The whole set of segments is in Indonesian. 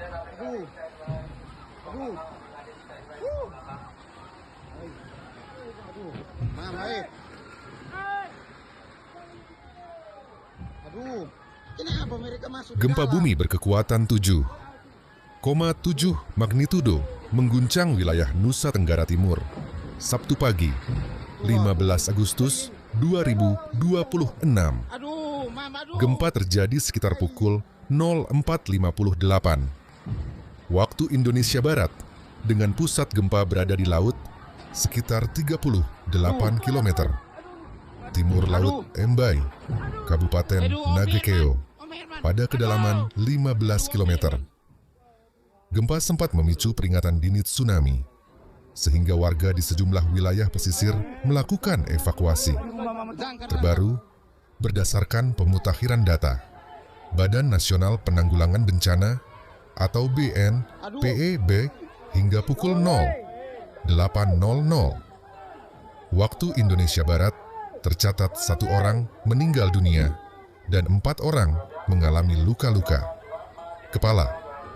Aduh. Aduh. Aduh. Mam, baik. Aduh. Kenapa mereka masuk ke Gempa dalam? bumi berkekuatan 7,7 magnitudo mengguncang wilayah Nusa Tenggara Timur, Sabtu pagi, 15 Agustus 2026. Aduh, Mam, aduh. Gempa terjadi sekitar pukul 04.58 waktu Indonesia Barat, dengan pusat gempa berada di laut sekitar 38 km timur laut Embai, Kabupaten Nagekeo, pada kedalaman 15 km. Gempa sempat memicu peringatan dini tsunami, sehingga warga di sejumlah wilayah pesisir melakukan evakuasi. Terbaru, berdasarkan pemutakhiran data, Badan Nasional Penanggulangan Bencana atau BNPB, hingga pukul 08.00 waktu Indonesia Barat, tercatat 1 orang meninggal dunia dan 4 orang mengalami luka-luka. Kepala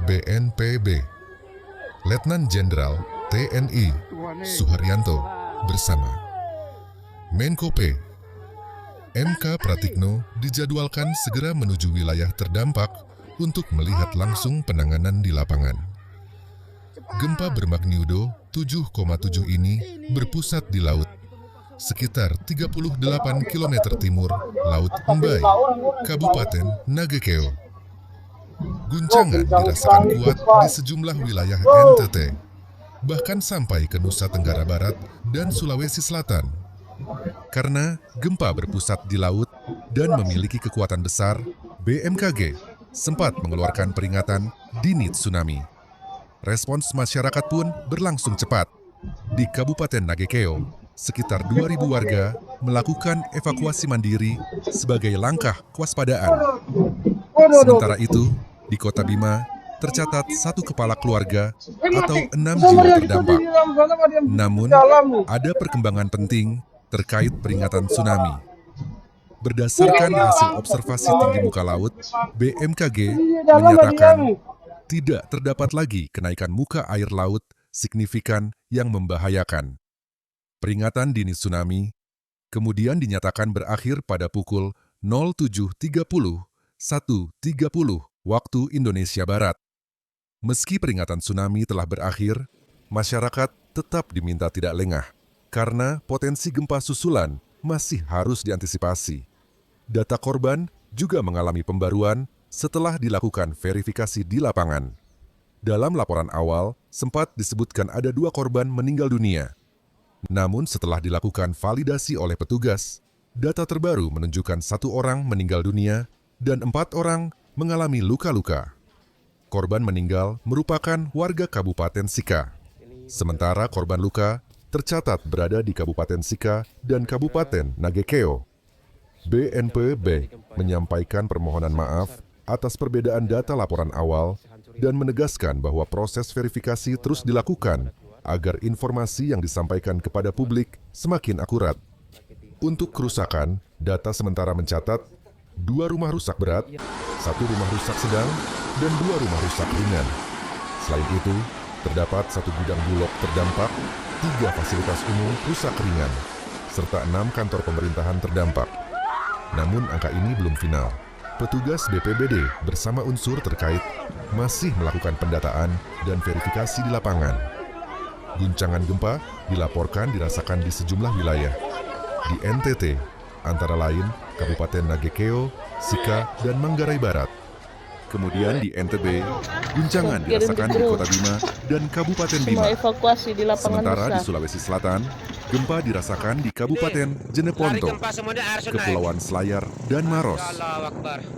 BNPB, Letnan Jenderal TNI Suharyanto bersama Menko P. MK Pratikno dijadwalkan segera menuju wilayah terdampak untuk melihat langsung penanganan di lapangan. Gempa bermagnitudo 7,7 ini berpusat di laut, sekitar 38 km timur Laut Embai, Kabupaten Nagekeo. Guncangan dirasakan kuat di sejumlah wilayah NTT, bahkan sampai ke Nusa Tenggara Barat dan Sulawesi Selatan. Karena gempa berpusat di laut dan memiliki kekuatan besar, BMKG sempat mengeluarkan peringatan dini tsunami. Respons masyarakat pun berlangsung cepat. Di Kabupaten Nagekeo, sekitar 2.000 warga melakukan evakuasi mandiri sebagai langkah kewaspadaan. Sementara itu, di Kota Bima tercatat 1 kepala keluarga atau 6 jiwa terdampak. Namun, ada perkembangan penting terkait peringatan tsunami. Berdasarkan hasil observasi tinggi muka laut, BMKG menyatakan tidak terdapat lagi kenaikan muka air laut signifikan yang membahayakan. Peringatan dini tsunami kemudian dinyatakan berakhir pada pukul 07.30, 1.30 waktu Indonesia Barat. Meski peringatan tsunami telah berakhir, masyarakat tetap diminta tidak lengah karena potensi gempa susulan masih harus diantisipasi. Data korban juga mengalami pembaruan setelah dilakukan verifikasi di lapangan. Dalam laporan awal, sempat disebutkan ada 2 korban meninggal dunia. Namun setelah dilakukan validasi oleh petugas, data terbaru menunjukkan 1 orang meninggal dunia dan 4 orang mengalami luka-luka. Korban meninggal merupakan warga Kabupaten Sika. Sementara korban luka tercatat berada di Kabupaten Sika dan Kabupaten Nagekeo. BNPB menyampaikan permohonan maaf atas perbedaan data laporan awal dan menegaskan bahwa proses verifikasi terus dilakukan agar informasi yang disampaikan kepada publik semakin akurat. Untuk kerusakan, data sementara mencatat 2 rumah rusak berat, 1 rumah rusak sedang, dan 2 rumah rusak ringan. Selain itu, terdapat 1 gudang bulog terdampak, 3 fasilitas umum rusak ringan, serta 6 kantor pemerintahan terdampak. Namun angka ini belum final. Petugas BPBD bersama unsur terkait masih melakukan pendataan dan verifikasi di lapangan. Guncangan gempa dilaporkan dirasakan di sejumlah wilayah. Di NTT, antara lain Kabupaten Nagekeo, Sika, dan Manggarai Barat. Kemudian di NTB, guncangan dirasakan di Kota Bima dan Kabupaten Bima. Evakuasi di lapangan Sementara di besar. Sulawesi Selatan, gempa dirasakan di Kabupaten Jeneponto, Kepulauan Selayar, dan Maros.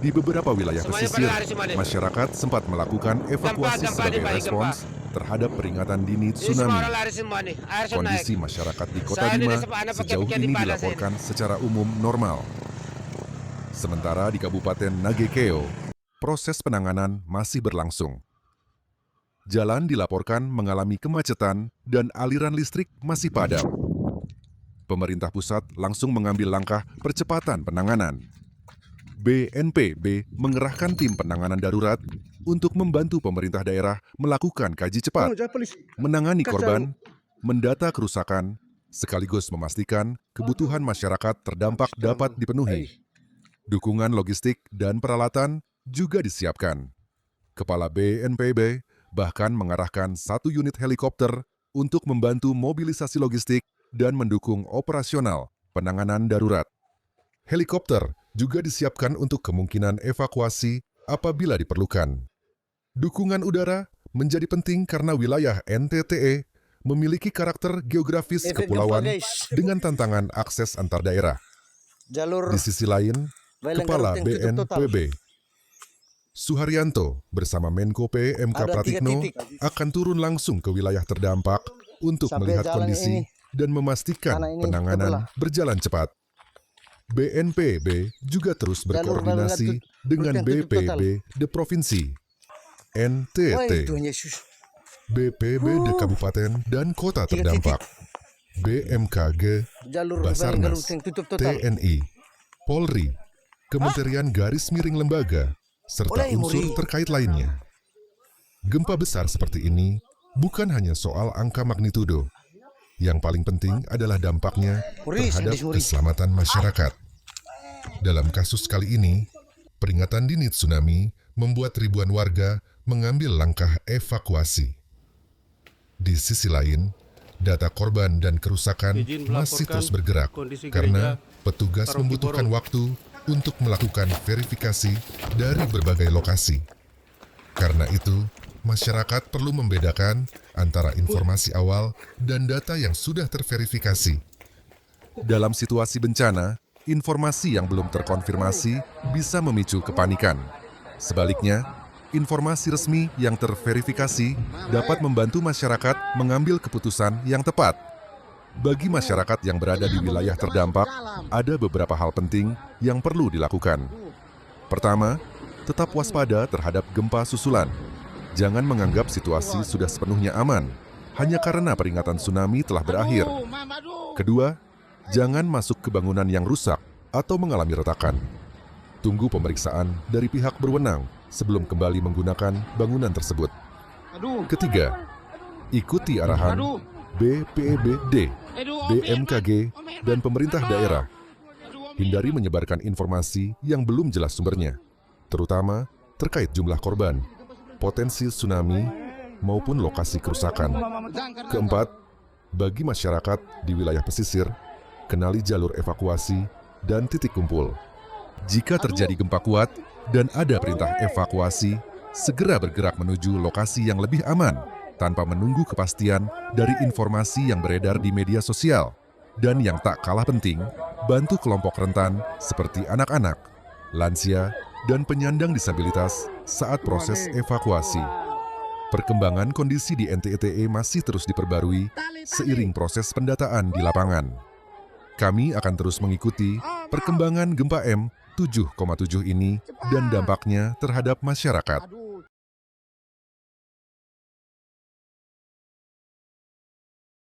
Di beberapa wilayah pesisir, masyarakat sempat melakukan evakuasi sebagai respons terhadap peringatan dini tsunami. Kondisi masyarakat di Kota Bima sejauh ini dilaporkan secara umum normal. Sementara di Kabupaten Nagekeo, proses penanganan masih berlangsung. Jalan dilaporkan mengalami kemacetan dan aliran listrik masih padam. Pemerintah pusat langsung mengambil langkah percepatan penanganan. BNPB mengerahkan tim penanganan darurat untuk membantu pemerintah daerah melakukan kaji cepat, menangani korban, mendata kerusakan, sekaligus memastikan kebutuhan masyarakat terdampak dapat dipenuhi. Dukungan logistik dan peralatan juga disiapkan. Kepala BNPB bahkan mengarahkan 1 unit helikopter untuk membantu mobilisasi logistik dan mendukung operasional penanganan darurat. Helikopter juga disiapkan untuk kemungkinan evakuasi apabila diperlukan. Dukungan udara menjadi penting karena wilayah NTTE memiliki karakter geografis kepulauan dengan tantangan akses antar daerah. Di sisi lain, Kepala BNPB Suharyanto bersama Menko PMK Pratikno akan turun langsung ke wilayah terdampak untuk melihat kondisi dan memastikan penanganan berjalan cepat. BNPB juga terus berkoordinasi dengan BPB de Provinsi, NTT, BPB de Kabupaten dan Kota terdampak, BMKG, Basarnas, TNI, Polri, Kementerian Garis Miring Lembaga, serta unsur terkait lainnya. Gempa besar seperti ini bukan hanya soal angka magnitudo. Yang paling penting adalah dampaknya terhadap keselamatan masyarakat. Dalam kasus kali ini, peringatan dini tsunami membuat ribuan warga mengambil langkah evakuasi. Di sisi lain, data korban dan kerusakan masih terus bergerak karena petugas membutuhkan waktu untuk melakukan verifikasi dari berbagai lokasi. Karena itu, masyarakat perlu membedakan antara informasi awal dan data yang sudah terverifikasi. Dalam situasi bencana, informasi yang belum terkonfirmasi bisa memicu kepanikan. Sebaliknya, informasi resmi yang terverifikasi dapat membantu masyarakat mengambil keputusan yang tepat. Bagi masyarakat yang berada di wilayah terdampak, ada beberapa hal penting yang perlu dilakukan. Pertama, tetap waspada terhadap gempa susulan. Jangan menganggap situasi sudah sepenuhnya aman, hanya karena peringatan tsunami telah berakhir. Kedua, jangan masuk ke bangunan yang rusak atau mengalami retakan. Tunggu pemeriksaan dari pihak berwenang sebelum kembali menggunakan bangunan tersebut. Ketiga, ikuti arahan BPBD, BMKG, dan pemerintah daerah. Hindari menyebarkan informasi yang belum jelas sumbernya, terutama terkait jumlah korban, potensi tsunami, maupun lokasi kerusakan. Keempat, bagi masyarakat di wilayah pesisir, kenali jalur evakuasi dan titik kumpul. Jika terjadi gempa kuat dan ada perintah evakuasi, segera bergerak menuju lokasi yang lebih aman, tanpa menunggu kepastian dari informasi yang beredar di media sosial. Dan yang tak kalah penting, bantu kelompok rentan seperti anak-anak, lansia, dan penyandang disabilitas saat proses evakuasi. Perkembangan kondisi di NTT masih terus diperbarui seiring proses pendataan di lapangan. Kami akan terus mengikuti perkembangan gempa M7,7 ini dan dampaknya terhadap masyarakat.